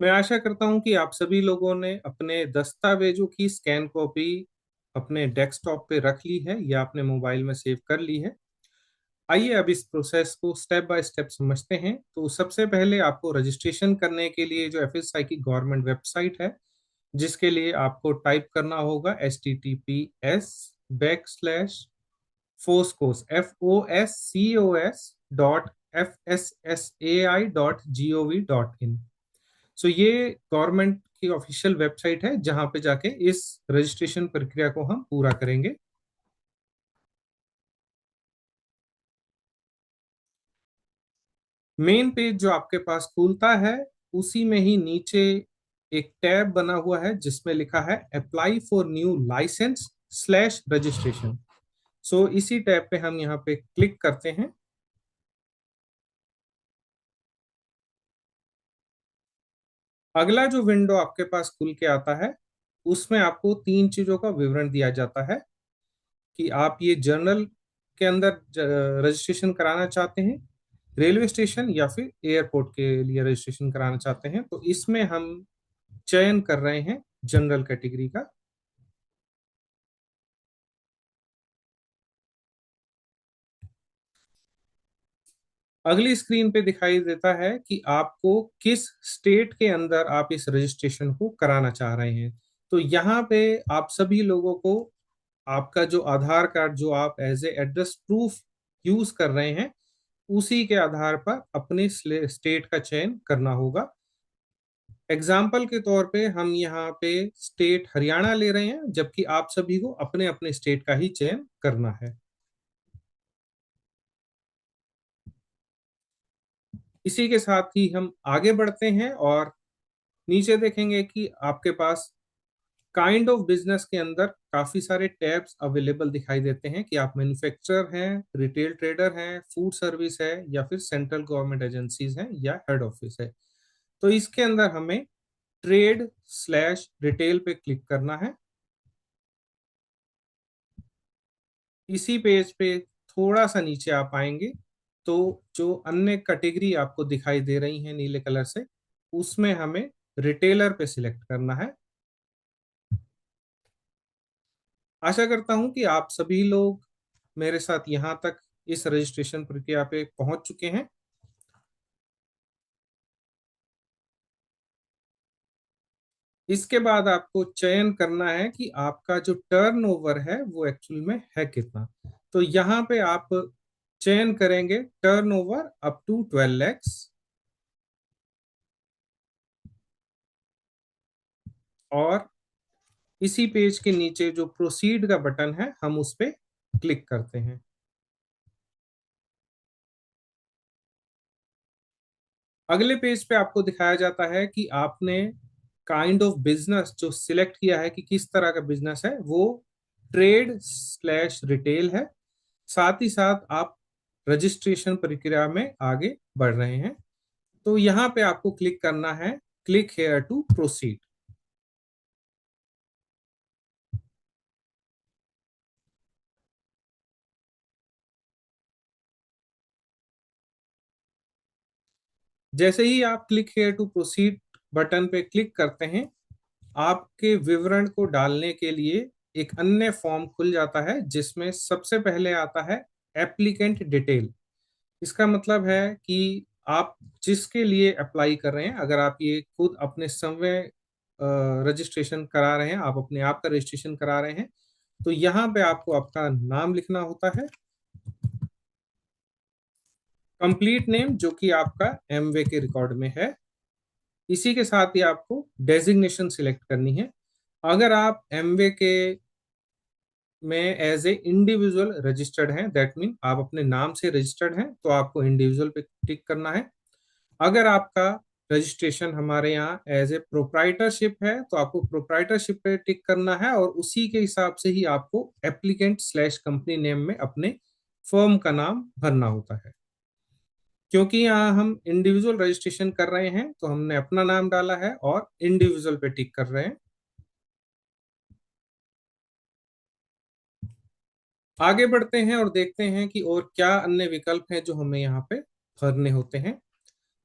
मैं आशा करता हूं कि आप सभी लोगों ने अपने दस्तावेजों की स्कैन कॉपी अपने डेस्कटॉप पे रख ली है या अपने मोबाइल में सेव कर ली है। आइए अब इस प्रोसेस को स्टेप बाय स्टेप समझते हैं। तो सबसे पहले आपको रजिस्ट्रेशन करने के लिए जो एफएसआई की गवर्नमेंट वेबसाइट है, जिसके लिए आपको टाइप करना होगा https://foscos foscos.fssai.gov.in। सो ये गवर्नमेंट की ऑफिशियल वेबसाइट है जहां पे जाके इस रजिस्ट्रेशन प्रक्रिया को हम पूरा करेंगे। मेन पेज जो आपके पास खुलता है, उसी में ही नीचे एक टैब बना हुआ है जिसमें लिखा है apply for new licence slash registration. So इसी टैब पे हम यहाँ पे क्लिक करते हैं। अगला जो विंडो आपके पास खुल के आता है, उसमें आपको तीन चीजों का विवरण दिया जाता है कि आप ये जर्नल के अंदर रजिस्ट्रेशन कराना चाहते हैं, रेलवे स्टेशन या फिर एयरपोर्ट के लिए रजिस्ट्रेशन कराना चाहते हैं। तो इसमें हम चयन कर रहे हैं जनरल कैटेगरी का। अगली स्क्रीन पे दिखाई देता है कि आपको किस स्टेट के अंदर आप इस रजिस्ट्रेशन को कराना चाह रहे हैं। तो यहाँ पे आप सभी लोगों को आपका जो आधार कार्ड जो आप as a address proof use कर रहे हैं, उसी के आधार पर अपने स्टेट का चयन करना होगा। एग्जाम्पल के तौर पे हम यहाँ पे स्टेट हरियाणा ले रहे हैं, जबकि आप सभी को अपने अपने स्टेट का ही चयन करना है। इसी के साथ ही हम आगे बढ़ते हैं और नीचे देखेंगे कि आपके पास काइंड ऑफ बिजनेस के अंदर काफी सारे टैब्स अवेलेबल दिखाई देते हैं कि आप मैन्युफैक्चरर हैं, रिटेल ट्रेडर हैं, फूड सर्विस है या फिर सेंट्रल गवर्नमेंट एजेंसीज हैं या हेड ऑफिस है। तो इसके अंदर हमें ट्रेड स्लैश रिटेल पे क्लिक करना है। इसी पेज पे थोड़ा सा नीचे आप आएंगे तो जो अन्य कैटेगरी आपको दिखाई दे रही हैं नीले कलर से, उसमें हमें रिटेलर पे सिलेक्ट करना है। आशा करता हूं कि आप सभी लोग मेरे साथ यहाँ तक इस रजिस्ट्रेशन प्रक्रिया पे पहुंच चुके हैं। इसके बाद आपको चयन करना है कि आपका जो टर्नओवर है वो एक्चुअल में है कितना। तो यहाँ पे आप चयन करेंगे टर्नओवर अप टू 12 lakhs। और इसी पेज के नीचे जो प्रोसीड का बटन है, हम उस पे क्लिक करते हैं। अगले पेज पे आपको दिखाया जाता है कि आपने काइंड ऑफ बिजनेस जो सिलेक्ट किया है कि किस तरह का बिजनेस है, वो ट्रेड स्लैश रिटेल है। साथ ही साथ आप रजिस्ट्रेशन प्रक्रिया में आगे बढ़ रहे हैं। तो यहाँ पे आपको क्लिक करना है क्लिक हेयर टू प्रोसीड। जैसे ही आप click here to proceed button पे क्लिक करते हैं, आपके विवरण को डालने के लिए एक अन्य फॉर्म खुल जाता है जिसमें सबसे पहले आता है एप्लीकेंट डिटेल। इसका मतलब है कि आप जिसके लिए अप्लाई कर रहे हैं, अगर आप ये खुद अपने समय रजिस्ट्रेशन करा रहे हैं, आप अपने आप का रजिस्ट्रेशन करा रहे हैं, तो यहाँ पे आपको आपका नाम लिखना होता है, कंप्लीट नेम जो कि आपका एमवे के रिकॉर्ड में है। इसी के साथ ही आपको डेजिग्नेशन सिलेक्ट करनी है। अगर आप एमवे के में एज ए इंडिविजुअल रजिस्टर्ड हैं, दैट मीन आप अपने नाम से रजिस्टर्ड हैं, तो आपको इंडिविजुअल पे टिक करना है। अगर आपका रजिस्ट्रेशन हमारे यहाँ एज ए प्रोप्राइटरशिप है, तो आपको प्रोप्राइटरशिप पे टिक करना है और उसी के हिसाब से ही आपको एप्लीकेंट स्लैश कंपनी नेम में अपने फर्म का नाम भरना होता है। क्योंकि यहाँ हम इंडिविजुअल रजिस्ट्रेशन कर रहे हैं, तो हमने अपना नाम डाला है और इंडिविजुअल पे टिक कर रहे हैं। आगे बढ़ते हैं और देखते हैं कि और क्या अन्य विकल्प हैं जो हमें यहाँ पे भरने होते हैं।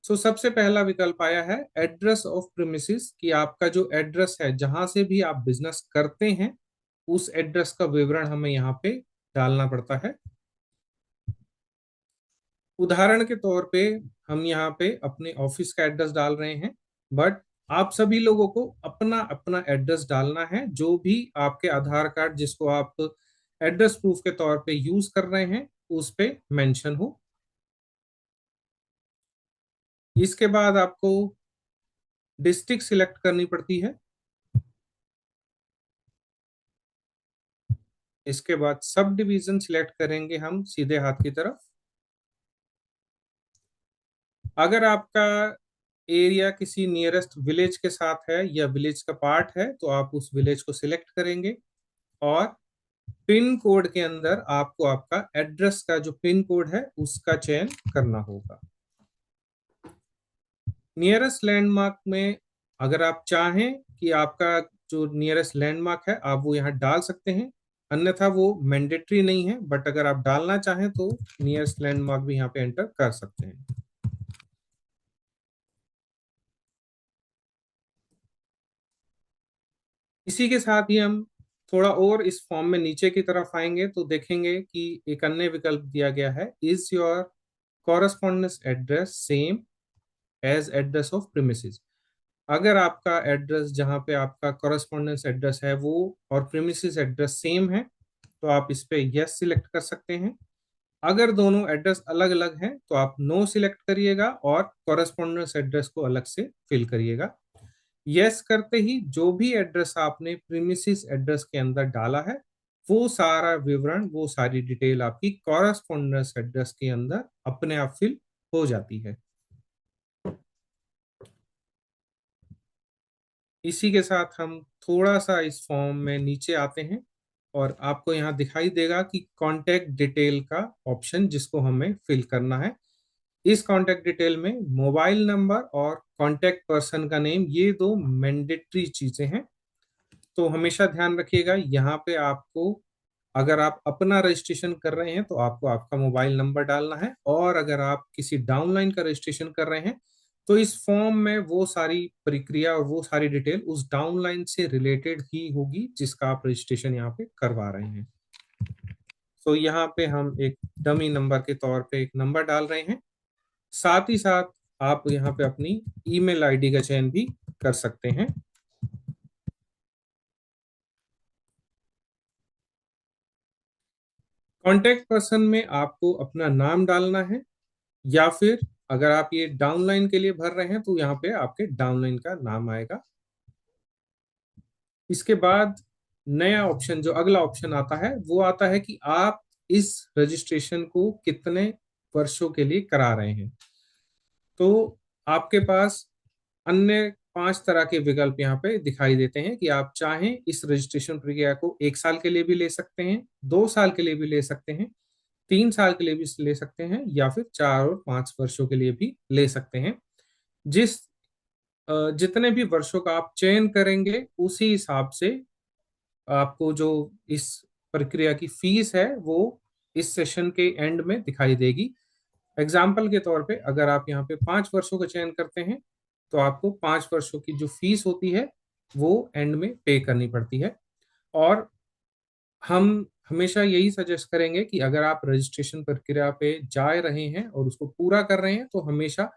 सबसे पहला विकल्प आया है एड्रेस ऑफ प्रीमिसेस, कि आपका जो एड्रेस है जहां से भी आप बिजनेस करते हैं उस एड्रेस का विवरण हमें यहाँ पे डालना पड़ता है। उदाहरण के तौर पे हम यहाँ पे अपने ऑफिस का एड्रेस डाल रहे हैं, बट आप सभी लोगों को अपना अपना एड्रेस डालना है, जो भी आपके आधार कार्ड जिसको आप एड्रेस प्रूफ के तौर पे यूज कर रहे हैं उस पे मेंशन हो। इसके बाद आपको डिस्ट्रिक्ट सिलेक्ट करनी पड़ती है। इसके बाद सब डिवीजन सिलेक्ट करेंगे हम सीधे हाथ की तरफ। अगर आपका एरिया किसी नियरेस्ट विलेज के साथ है या विलेज का पार्ट है तो आप उस विलेज को सिलेक्ट करेंगे, और पिन कोड के अंदर आपको आपका एड्रेस का जो पिन कोड है उसका चयन करना होगा। नियरेस्ट लैंडमार्क में अगर आप चाहें कि आपका जो नियरेस्ट लैंडमार्क है आप वो यहाँ डाल सकते हैं, अन्यथा वो मैंडेटरी नहीं है, बट अगर आप डालना चाहें तो नियरेस्ट लैंडमार्क भी यहाँ पे एंटर कर सकते हैं। इसी के साथ ही हम थोड़ा और इस फॉर्म में नीचे की तरफ आएंगे तो देखेंगे कि एक अन्य विकल्प दिया गया है, is your correspondence address same as address of premises. अगर आपका एड्रेस जहाँ पे आपका कॉरस्पॉन्डेंस एड्रेस है वो और प्रीमिसेस एड्रेस सेम है तो आप इस पे यस सिलेक्ट कर सकते हैं। अगर दोनों एड्रेस अलग अलग हैं तो आप नो सिलेक्ट करिएगा और कॉरस्पॉन्डेंस एड्रेस को अलग से फिल करिएगा। यस करते ही जो भी एड्रेस आपने प्रीमिसिस एड्रेस के अंदर डाला है वो सारा विवरण, वो सारी डिटेल आपकी कॉरस्पॉन्डेंस एड्रेस के अंदर अपने आप फिल हो जाती है। इसी के साथ हम थोड़ा सा इस फॉर्म में नीचे आते हैं और आपको यहाँ दिखाई देगा कि कॉन्टैक्ट डिटेल का ऑप्शन जिसको हमें फिल करना है। इस कॉन्टैक्ट डिटेल में मोबाइल नंबर और कॉन्टैक्ट पर्सन का नेम, ये दो मैंडेटरी चीजें हैं। तो हमेशा ध्यान रखिएगा यहाँ पे आपको, अगर आप अपना रजिस्ट्रेशन कर रहे हैं तो आपको आपका मोबाइल नंबर डालना है, और अगर आप किसी डाउनलाइन का रजिस्ट्रेशन कर रहे हैं तो इस फॉर्म में वो सारी प्रक्रिया और वो सारी डिटेल उस डाउनलाइन से रिलेटेड ही होगी जिसका आप रजिस्ट्रेशन यहाँ पे करवा रहे हैं। तो यहाँ पे हम एक डमी नंबर के तौर पे एक नंबर डाल रहे हैं। साथ ही साथ आप यहाँ पे अपनी ईमेल आईडी का चयन भी कर सकते हैं। कॉन्टैक्ट पर्सन में आपको अपना नाम डालना है, या फिर अगर आप ये डाउनलाइन के लिए भर रहे हैं तो यहाँ पे आपके डाउनलाइन का नाम आएगा। इसके बाद नया ऑप्शन, जो अगला ऑप्शन आता है वो आता है कि आप इस रजिस्ट्रेशन को कितने वर्षों के लिए करा रहे हैं। तो आपके पास अन्य 5 तरह के विकल्प यहाँ पे दिखाई देते हैं कि आप चाहें इस रजिस्ट्रेशन प्रक्रिया को 1 साल के लिए भी ले सकते हैं, 2 साल के लिए भी ले सकते हैं, 3 साल के लिए भी ले सकते हैं, या फिर 4 और 5 वर्षों के लिए भी ले सकते हैं। जिस जितने भी वर्षों का आप चयन करेंगे उसी हिसाब से आपको जो इस प्रक्रिया की फीस है वो इस सेशन के एंड में दिखाई देगी। एग्जाम्पल के तौर पे अगर आप यहाँ पे 5 वर्षों का चयन करते हैं तो आपको 5 वर्षों की जो फीस होती है वो एंड में पे करनी पड़ती है। और हम हमेशा यही सजेस्ट करेंगे कि अगर आप रजिस्ट्रेशन प्रक्रिया पे जा रहे हैं और उसको पूरा कर रहे हैं तो हमेशा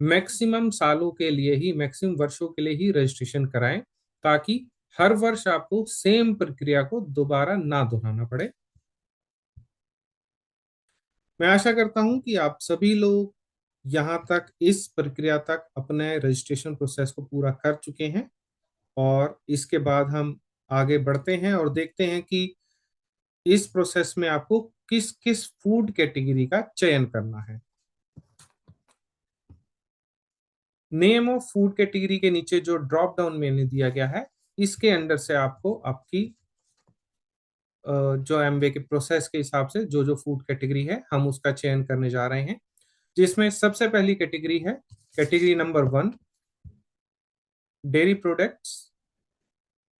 मैक्सिमम सालों के लिए ही, मैक्सिमम वर्षों के लिए ही रजिस्ट्रेशन कराएं, ताकि हर वर्ष आपको सेम प्रक्रिया को दोबारा ना दोहराना पड़े। मैं आशा करता हूं कि आप सभी लोग यहाँ तक, इस प्रक्रिया तक अपने रजिस्ट्रेशन प्रोसेस को पूरा कर चुके हैं, और इसके बाद हम आगे बढ़ते हैं और देखते हैं कि इस प्रोसेस में आपको किस किस फूड कैटेगरी का चयन करना है। नेम ऑफ फूड कैटेगरी के नीचे जो ड्रॉप डाउन मेन्यू दिया गया है इसके अंदर से आपको आपकी जो एमवे के प्रोसेस के हिसाब से जो जो फूड कैटेगरी है हम उसका चयन करने जा रहे हैं, जिसमें सबसे पहली कैटेगरी है कैटेगरी नंबर 1, डेयरी प्रोडक्ट्स।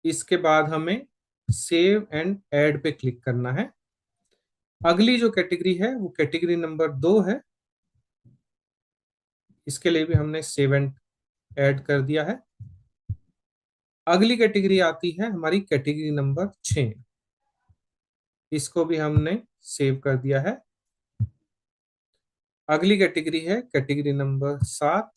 इसके बाद हमें सेव एंड ऐड पे क्लिक करना है। अगली जो कैटेगरी है वो कैटेगरी नंबर 2 है, इसके लिए भी हमने सेव एंड ऐड कर दिया है। अगली कैटेगरी आती है हमारी कैटेगरी नंबर 6, इसको भी हमने सेव कर दिया है। अगली कैटेगरी है कैटेगरी नंबर 7।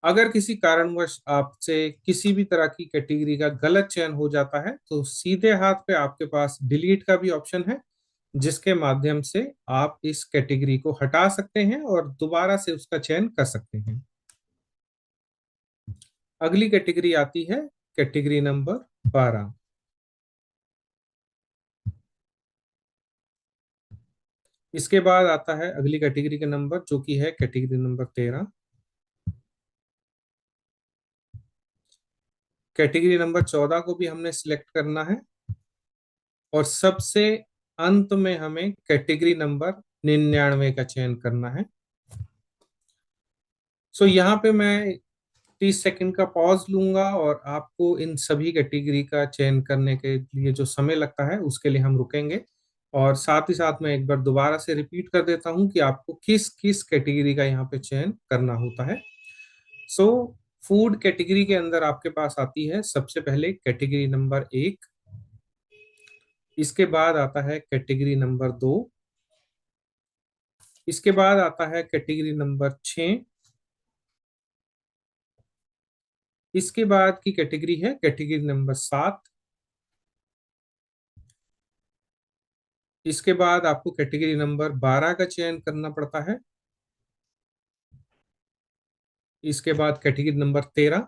अगर किसी कारणवश आपसे किसी भी तरह की कैटेगरी का गलत चयन हो जाता है तो सीधे हाथ पे आपके पास डिलीट का भी ऑप्शन है, जिसके माध्यम से आप इस कैटेगरी को हटा सकते हैं और दोबारा से उसका चयन कर सकते हैं। अगली कैटेगरी आती है कैटेगरी नंबर 12। इसके बाद आता है अगली कैटेगरी का नंबर जो कि है कैटेगरी नंबर 13। कैटेगरी नंबर 14 को भी हमने सिलेक्ट करना है और सबसे अंत में हमें कैटेगरी नंबर 99 का चयन करना है। सो यहाँ पे मैं 30 सेकंड का पॉज लूंगा और आपको इन सभी कैटेगरी का चयन करने के लिए जो समय लगता है उसके लिए हम रुकेंगे। और साथ ही साथ मैं एक बार दोबारा से रिपीट कर देता हूँ कि आपको किस किस कैटेगरी का यहाँ पे चयन करना होता है। सो फूड कैटेगरी के अंदर आपके पास आती है सबसे पहले कैटेगरी नंबर 1। इसके बाद आता है कैटेगरी नंबर 2। इसके बाद आता है कैटेगरी नंबर 6। इसके बाद की कैटेगरी है कैटेगरी नंबर 7। इसके बाद आपको कैटेगरी नंबर 12 का चयन करना पड़ता है। इसके बाद category number 13।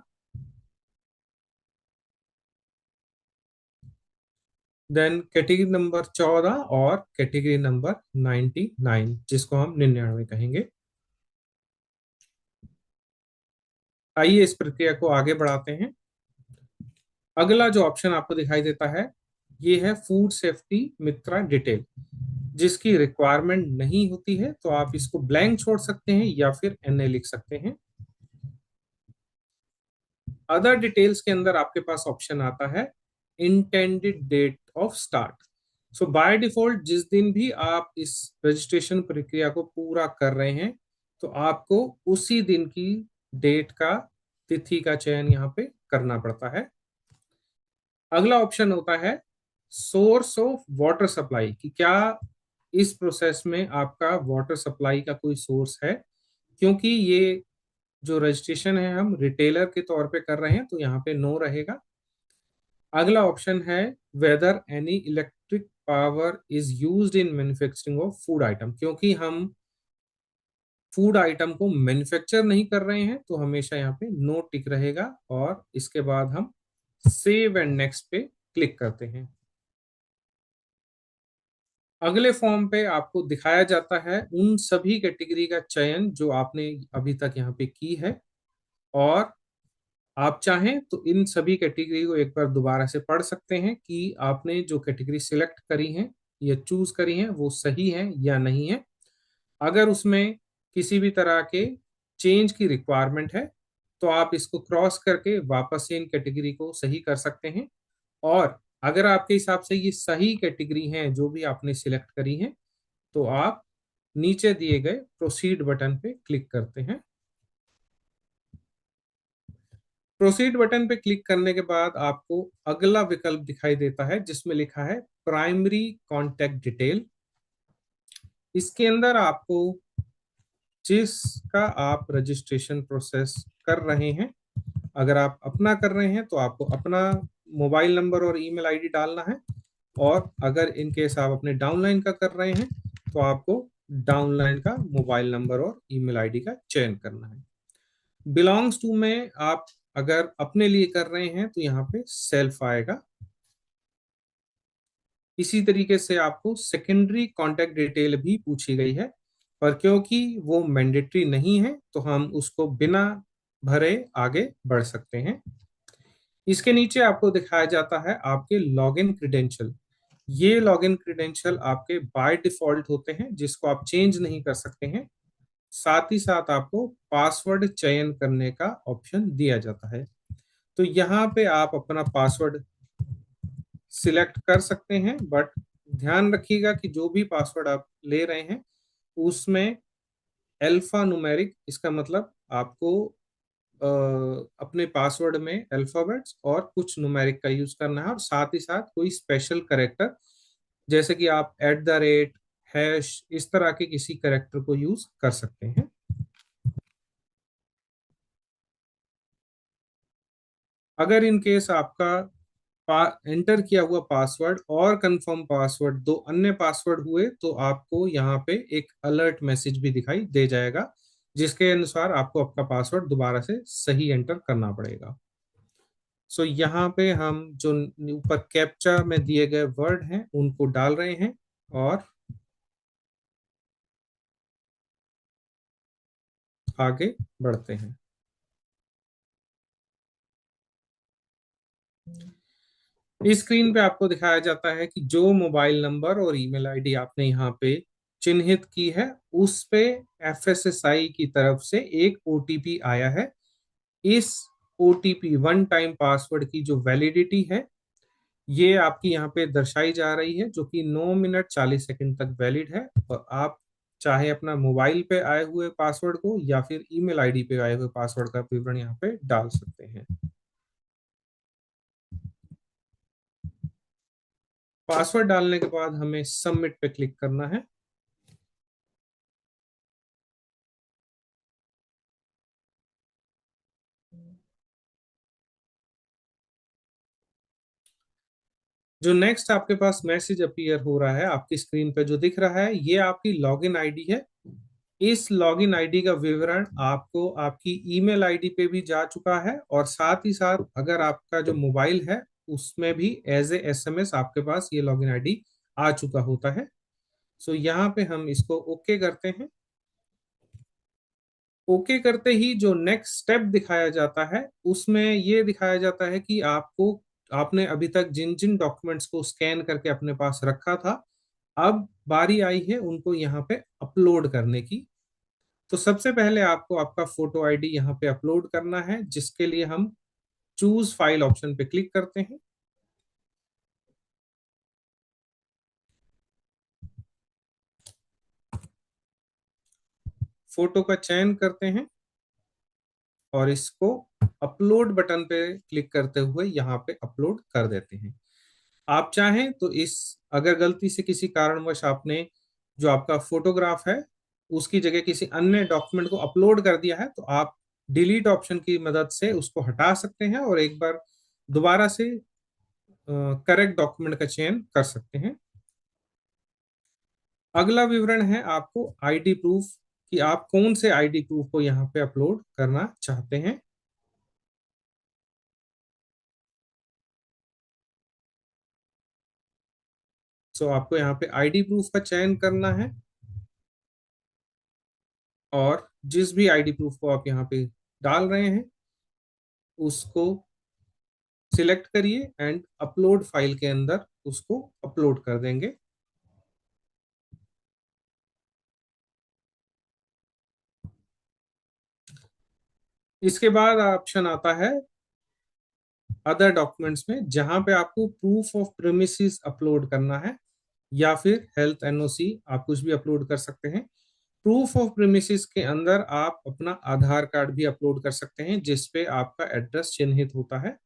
Then category number 14 और कैटेगरी नंबर 99 जिसको हम 99 कहेंगे। आइए इस प्रक्रिया को आगे बढ़ाते हैं। अगला जो ऑप्शन आपको दिखाई देता है ये है फूड सेफ्टी मित्रा डिटेल, जिसकी रिक्वायरमेंट नहीं होती है तो आप इसको ब्लैंक छोड़ सकते हैं या फिर NA लिख सकते हैं। अदर डिटेल्स के अंदर आपके पास ऑप्शन आता है intended date of start. So by default जिस दिन भी आप इस रजिस्ट्रेशन प्रक्रिया को पूरा कर रहे हैं तो आपको उसी दिन की डेट का तिथि का चयन यहाँ पे करना पड़ता है। अगला ऑप्शन होता है सोर्स ऑफ वाटर सप्लाई, कि क्या इस प्रोसेस में आपका वाटर सप्लाई का कोई सोर्स है, क्योंकि ये जो रजिस्ट्रेशन है हम रिटेलर के तौर पे कर रहे हैं तो यहाँ पे नो रहेगा। अगला ऑप्शन है whether any electric power is used in manufacturing of food item, क्योंकि हम फूड आइटम को मैन्युफैक्चर नहीं कर रहे हैं तो हमेशा यहाँ पे नो टिक रहेगा। और इसके बाद हम सेव एंड नेक्स्ट पे क्लिक करते हैं। अगले फॉर्म पे आपको दिखाया जाता है उन सभी कैटेगरी का चयन जो आपने अभी तक यहाँ पे की है, और आप चाहें तो इन सभी कैटेगरी को एक बार दोबारा से पढ़ सकते हैं कि आपने जो कैटेगरी सिलेक्ट करी है या चूज करी है वो सही है या नहीं है। अगर उसमें किसी भी तरह के चेंज की रिक्वायरमेंट है तो आप इसको क्रॉस करके वापस से इन कैटेगरी को सही कर सकते हैं। और अगर आपके हिसाब से ये सही कैटेगरी हैं जो भी आपने सिलेक्ट करी है तो आप नीचे दिए गए प्रोसीड बटन पे क्लिक करते हैं। प्रोसीड बटन पे क्लिक करने के बाद आपको अगला विकल्प दिखाई देता है जिसमें लिखा है प्राइमरी कॉन्टैक्ट डिटेल। इसके अंदर आपको जिसका आप रजिस्ट्रेशन प्रोसेस कर रहे हैं, अगर आप अपना कर रहे हैं तो आपको अपना मोबाइल नंबर और ईमेल आईडी डालना है, और अगर इन केस आप अपने डाउनलाइन का कर रहे हैं तो आपको डाउनलाइन का मोबाइल नंबर और ईमेल आईडी का चयन करना है। बिलोंग्स टू में आप अगर अपने लिए कर रहे हैं तो यहाँ पे सेल्फ आएगा। इसी तरीके से आपको सेकेंडरी कॉन्टैक्ट डिटेल भी पूछी गई है, पर क्योंकि वो मैंडेटरी नहीं है तो हम उसको बिना भरे आगे बढ़ सकते हैं। इसके नीचे आपको दिखाया जाता है आपके लॉगिन क्रेडेंशियल। ये लॉगिन क्रेडेंशियल आपके बाय डिफॉल्ट होते हैं जिसको आप चेंज नहीं कर सकते हैं। साथ ही साथ आपको पासवर्ड चयन करने का ऑप्शन दिया जाता है, तो यहाँ पे आप अपना पासवर्ड सिलेक्ट कर सकते हैं, बट ध्यान रखिएगा कि जो भी पासवर्ड आप ले रहे हैं उसमें अल्फा न्यूमेरिक, इसका मतलब आपको अपने पासवर्ड में अल्फाबेट्स और कुछ न्यूमेरिक का यूज करना है, और साथ ही साथ कोई स्पेशल करेक्टर, जैसे कि आप @ हैश, इस तरह के किसी करेक्टर को यूज कर सकते हैं। अगर इन केस आपका एंटर किया हुआ पासवर्ड और कंफर्म पासवर्ड दो अन्य पासवर्ड हुए, तो आपको यहाँ पे एक अलर्ट मैसेज भी दिखाई दे जाएगा, जिसके अनुसार आपको आपका पासवर्ड दोबारा से सही एंटर करना पड़ेगा। सो यहाँ पे हम जो ऊपर कैप्चा में दिए गए वर्ड हैं उनको डाल रहे हैं, और आगे बढ़ते हैं। इस स्क्रीन पे आपको दिखाया जाता है कि जो मोबाइल नंबर और ईमेल आईडी आपने यहाँ पे चिन्हित की है, उस पे एफएसएसआई की तरफ से एक ओटीपी आया है। इस ओटीपी, वन टाइम पासवर्ड की जो वैलिडिटी है, ये आपकी यहाँ पे दर्शाई जा रही है, जो कि 9 मिनट 40 सेकंड तक वैलिड है। और आप चाहे अपना मोबाइल पे आए हुए पासवर्ड को या फिर ईमेल आईडी पे आए हुए पासवर्ड का विवरण यहाँ पे डाल सकते हैं। पासवर्ड डालने के बाद हमें सबमिट पे क्लिक करना है। जो नेक्स्ट आपके पास मैसेज अपीयर हो रहा है आपकी स्क्रीन पे, जो दिख रहा है, ये आपकी लॉगिन आईडी है। इस लॉगिन आईडी का विवरण आपको आपकी ईमेल आईडी पे भी जा चुका है, और साथ ही साथ अगर आपका जो मोबाइल है उसमें भी एज ए एसएमएस आपके पास ये लॉगिन आईडी आ चुका होता है। सो यहाँ पे हम इसको ओके करते हैं। ओके करते ही जो नेक्स्ट स्टेप दिखाया जाता है, उसमें ये दिखाया जाता है कि आपको, आपने अभी तक जिन जिन डॉक्यूमेंट्स को स्कैन करके अपने पास रखा था, अब बारी आई है उनको यहाँ पे अपलोड करने की। तो सबसे पहले आपको आपका फोटो आईडी यहाँ पे अपलोड करना है, जिसके लिए हम चूज फाइल ऑप्शन पे क्लिक करते हैं। फोटो का चयन करते हैं और इसको अपलोड बटन पे क्लिक करते हुए यहाँ पे अपलोड कर देते हैं। आप चाहें तो इस, अगर गलती से किसी कारणवश आपने जो आपका फोटोग्राफ है उसकी जगह किसी अन्य डॉक्यूमेंट को अपलोड कर दिया है, तो आप डिलीट ऑप्शन की मदद से उसको हटा सकते हैं और एक बार दोबारा से करेक्ट डॉक्यूमेंट का चयन कर सकते हैं। अगला विवरण है आपको आईडी प्रूफ, कि आप कौन से आईडी प्रूफ को यहाँ पे अपलोड करना चाहते हैं। सो आपको यहाँ पे आईडी प्रूफ का चयन करना है, और जिस भी आईडी प्रूफ को आप यहाँ पे डाल रहे हैं उसको सिलेक्ट करिए एंड अपलोड फाइल के अंदर उसको अपलोड कर देंगे। इसके बाद ऑप्शन आता है अदर डॉक्यूमेंट्स में, जहां पे आपको प्रूफ ऑफ प्रेमिसेस अपलोड करना है, या फिर हेल्थ एनओसी, आप कुछ भी अपलोड कर सकते हैं। प्रूफ ऑफ प्रेमिसेस के अंदर आप अपना आधार कार्ड भी अपलोड कर सकते हैं, जिसपे आपका एड्रेस चिन्हित होता है।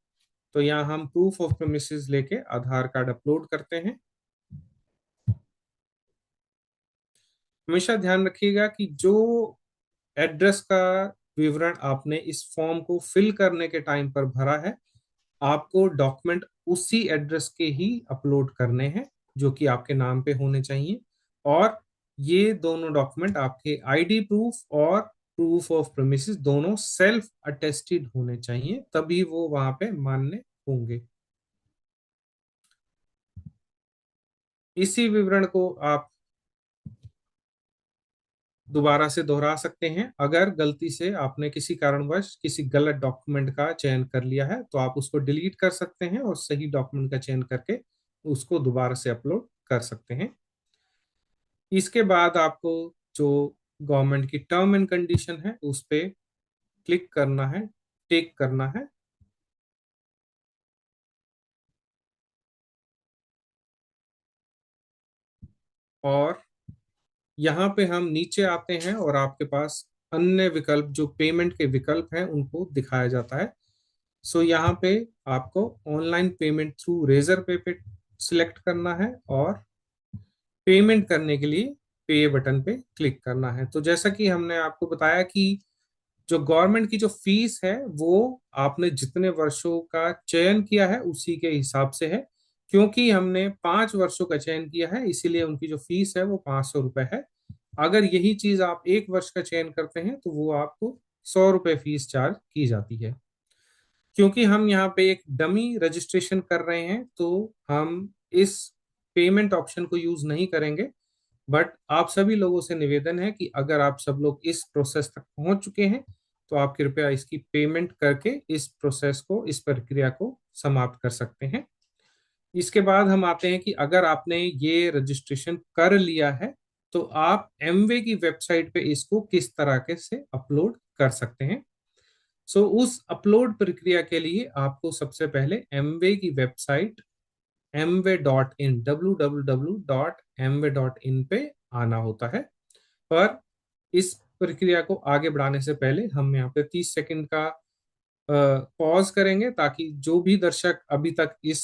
तो यहाँ हम प्रूफ ऑफ प्रेमिसेस लेके आधार कार्ड अपलोड करते हैं। हमेशा ध्यान रखिएगा कि जो एड्रेस का विवरण आपने इस फॉर्म को फिल करने के टाइम पर भरा है, आपको डॉक्यूमेंट उसी एड्रेस के ही अपलोड करने हैं, जो कि आपके नाम पे होने चाहिए। और ये दोनों डॉक्यूमेंट आपके आईडी प्रूफ और प्रूफ ऑफ प्रेमिसेस दोनों सेल्फ अटेस्टेड होने चाहिए, तभी वो वहां पे मान्य होंगे। इसी विवरण को आप दोबारा से दोहरा सकते हैं। अगर गलती से आपने किसी कारणवश किसी गलत डॉक्यूमेंट का चयन कर लिया है, तो आप उसको डिलीट कर सकते हैं और सही डॉक्यूमेंट का चयन करके उसको दोबारा से अपलोड कर सकते हैं। इसके बाद आपको जो गवर्नमेंट की टर्म एंड कंडीशन है उस पे क्लिक करना है, टिक करना है, और यहाँ पे हम नीचे आते हैं और आपके पास अन्य विकल्प जो पेमेंट के विकल्प हैं उनको दिखाया जाता है। सो यहाँ पे आपको ऑनलाइन पेमेंट थ्रू रेजर पे सिलेक्ट करना है और पेमेंट करने के लिए पे बटन पे क्लिक करना है। तो जैसा कि हमने आपको बताया कि जो गवर्नमेंट की जो फीस है वो आपने जितने वर्षों का चयन किया है उसी के हिसाब से है। क्योंकि हमने 5 वर्षों का चयन किया है इसीलिए उनकी जो फीस है वो 500 रुपये है। अगर यही चीज आप 1 वर्ष का चयन करते हैं तो वो आपको 100 रुपये फीस चार्ज की जाती है। क्योंकि हम यहाँ पे एक डमी रजिस्ट्रेशन कर रहे हैं तो हम इस पेमेंट ऑप्शन को यूज नहीं करेंगे। बट आप सभी लोगों से निवेदन है कि अगर आप सब लोग इस प्रोसेस तक पहुंच चुके हैं तो आप कृपया इसकी पेमेंट करके इस प्रोसेस को, इस प्रक्रिया को समाप्त कर सकते हैं। इसके बाद हम आते हैं कि अगर आपने ये रजिस्ट्रेशन कर लिया है तो आप एमवे की वेबसाइट पे इसको किस तरह के से अपलोड कर सकते हैं। उस अपलोड प्रक्रिया के लिए आपको सबसे पहले एमवे की वेबसाइट mw.in www.mw.in पे आना होता है। पर इस प्रक्रिया को आगे बढ़ाने से पहले हम यहाँ पे 30 सेकंड का पॉज करेंगे ताकि जो भी दर्शक अभी तक इस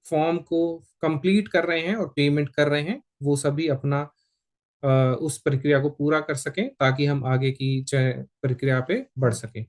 फॉर्म को कंप्लीट कर रहे हैं और पेमेंट कर रहे हैं वो सभी अपना अ, उस प्रक्रिया को पूरा कर सकें ताकि हम आगे की प्रक्रिया पे बढ़ सकें।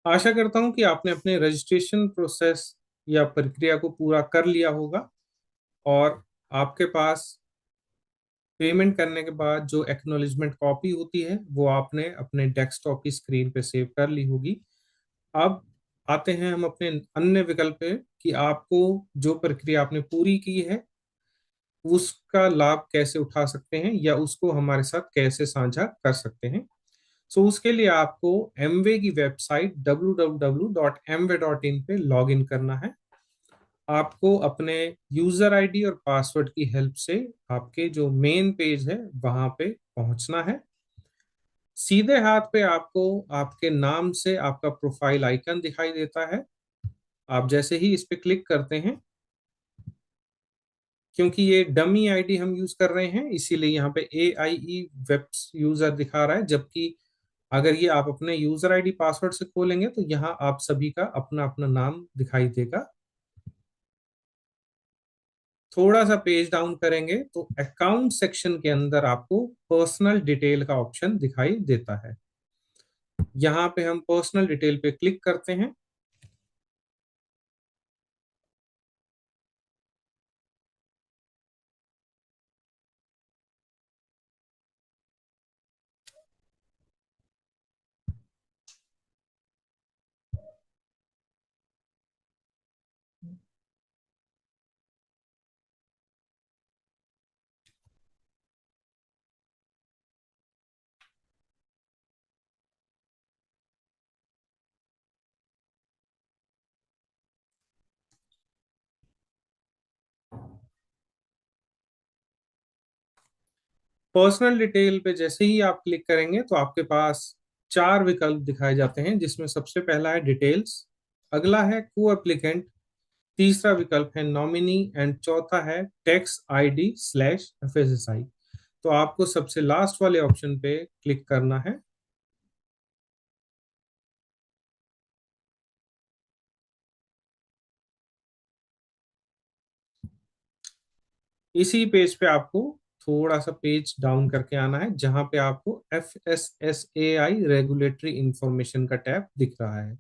आशा करता हूं कि आपने अपने रजिस्ट्रेशन प्रोसेस या प्रक्रिया को पूरा कर लिया होगा और आपके पास पेमेंट करने के बाद जो एक्नॉलेजमेंट कॉपी होती है वो आपने अपने डेस्कटॉप की स्क्रीन पे सेव कर ली होगी। अब आते हैं हम अपने अन्य विकल्प पे कि आपको जो प्रक्रिया आपने पूरी की है उसका लाभ कैसे उठा सकते हैं या उसको हमारे साथ कैसे साझा कर सकते हैं। उसके लिए आपको एमवे की वेबसाइट www.mw.in पे लॉग इन करना है। आपको अपने यूजर आईडी और पासवर्ड की हेल्प से आपके जो मेन पेज है वहां पे पहुंचना है। सीधे हाथ पे आपको आपके नाम से आपका प्रोफाइल आइकन दिखाई देता है। आप जैसे ही इस पे क्लिक करते हैं, क्योंकि ये डमी आईडी हम यूज कर रहे हैं इसीलिए यहाँ पे AIE वेब यूजर दिखा रहा है, जबकि अगर ये आप अपने यूजर आईडी पासवर्ड से खोलेंगे तो यहाँ आप सभी का अपना अपना नाम दिखाई देगा। थोड़ा सा पेज डाउन करेंगे तो अकाउंट सेक्शन के अंदर आपको पर्सनल डिटेल का ऑप्शन दिखाई देता है। यहाँ पे हम पर्सनल डिटेल पे क्लिक करते हैं। पर्सनल डिटेल पे जैसे ही आप क्लिक करेंगे तो आपके पास 4 विकल्प दिखाए जाते हैं जिसमें सबसे पहला है डिटेल्स, अगला है को एप्लीकेंट, तीसरा विकल्प है नॉमिनी एंड चौथा है टैक्स ID/FSSI। तो आपको सबसे लास्ट वाले ऑप्शन पे क्लिक करना है। इसी पेज पे आपको थोड़ा सा पेज डाउन करके आना है जहां पे आपको FSSAI रेगुलेटरी इंफॉर्मेशन का टैब दिख रहा है।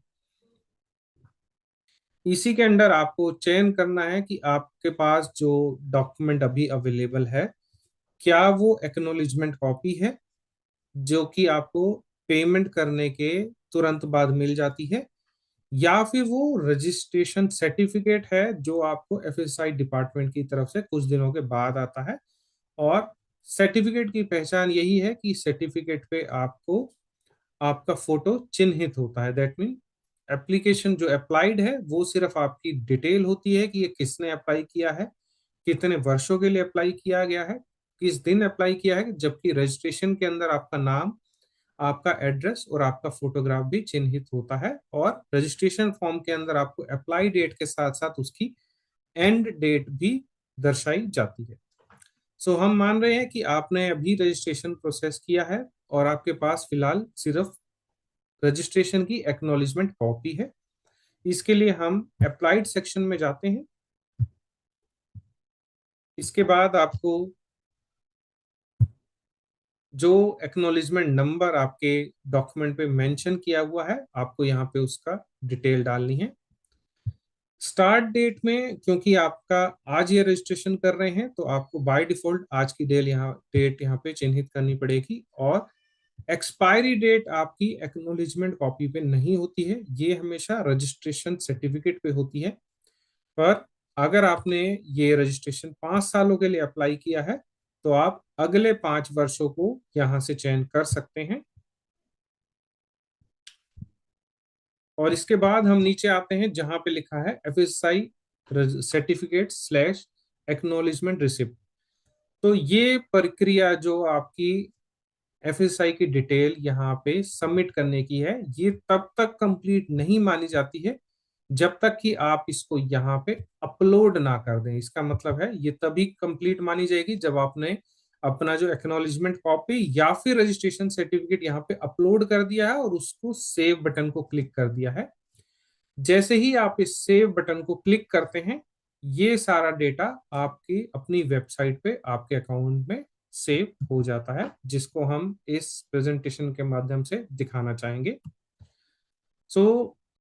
इसी के अंडर आपको चयन करना है कि आपके पास जो डॉक्यूमेंट अभी अवेलेबल है, क्या वो एक्नॉलेजमेंट कॉपी है जो कि आपको पेमेंट करने के तुरंत बाद मिल जाती है, या फिर वो रजिस्ट्रेशन सर्टिफिकेट है जो आपको एफएसआई डिपार्टमेंट की तरफ से कुछ दिनों के बाद आता है। और सर्टिफिकेट की पहचान यही है कि सर्टिफिकेट पे आपको आपका फोटो चिन्हित होता है। दैट मीन एप्लीकेशन जो अप्लाइड है वो सिर्फ आपकी डिटेल होती है कि ये किसने अप्लाई किया है, कितने वर्षों के लिए अप्लाई किया गया है, किस दिन अप्लाई किया है, जबकि रजिस्ट्रेशन के अंदर आपका नाम, आपका एड्रेस और आपका फोटोग्राफ भी चिन्हित होता है। और रजिस्ट्रेशन फॉर्म के अंदर आपको अप्लाई डेट के साथ साथ उसकी एंड डेट भी दर्शाई जाती है। सो हम मान रहे हैं कि आपने अभी रजिस्ट्रेशन प्रोसेस किया है और आपके पास फिलहाल सिर्फ रजिस्ट्रेशन की एक्नॉलेजमेंट कॉपी है। इसके लिए हम अप्लाइड सेक्शन में जाते हैं। इसके बाद आपको जो एक्नॉलेजमेंट नंबर आपके डॉक्यूमेंट पे मेंशन किया हुआ है, आपको यहाँ पे उसका डिटेल डालनी है। स्टार्ट डेट में क्योंकि आपका आज ये रजिस्ट्रेशन कर रहे हैं तो आपको बाय डिफॉल्ट आज की डेट यहाँ पे चिन्हित करनी पड़ेगी। और एक्सपायरी डेट आपकी एक्नॉलेजमेंट कॉपी पे नहीं होती है, ये हमेशा रजिस्ट्रेशन सर्टिफिकेट पे होती है। पर अगर आपने ये रजिस्ट्रेशन 5 सालों के लिए अप्लाई किया है तो आप अगले 5 वर्षों को यहाँ से चयन कर सकते हैं। और इसके बाद हम नीचे आते हैं जहां पे लिखा है FSI certificate slash acknowledgement receipt. तो ये प्रक्रिया जो आपकी एफएसआई की डिटेल यहाँ पे सबमिट करने की है, ये तब तक कंप्लीट नहीं मानी जाती है जब तक कि आप इसको यहाँ पे अपलोड ना कर दें। इसका मतलब है ये तभी कंप्लीट मानी जाएगी जब आपने अपना जो एक्नॉलेजमेंट कॉपी या फिर रजिस्ट्रेशन सर्टिफिकेट यहाँ पे अपलोड कर दिया है और उसको सेव बटन को क्लिक कर दिया है। जैसे ही आप इस सेव बटन को क्लिक करते हैं, ये सारा डेटा आपकी अपनी वेबसाइट पे आपके अकाउंट में सेव हो जाता है, जिसको हम इस प्रेजेंटेशन के माध्यम से दिखाना चाहेंगे। सो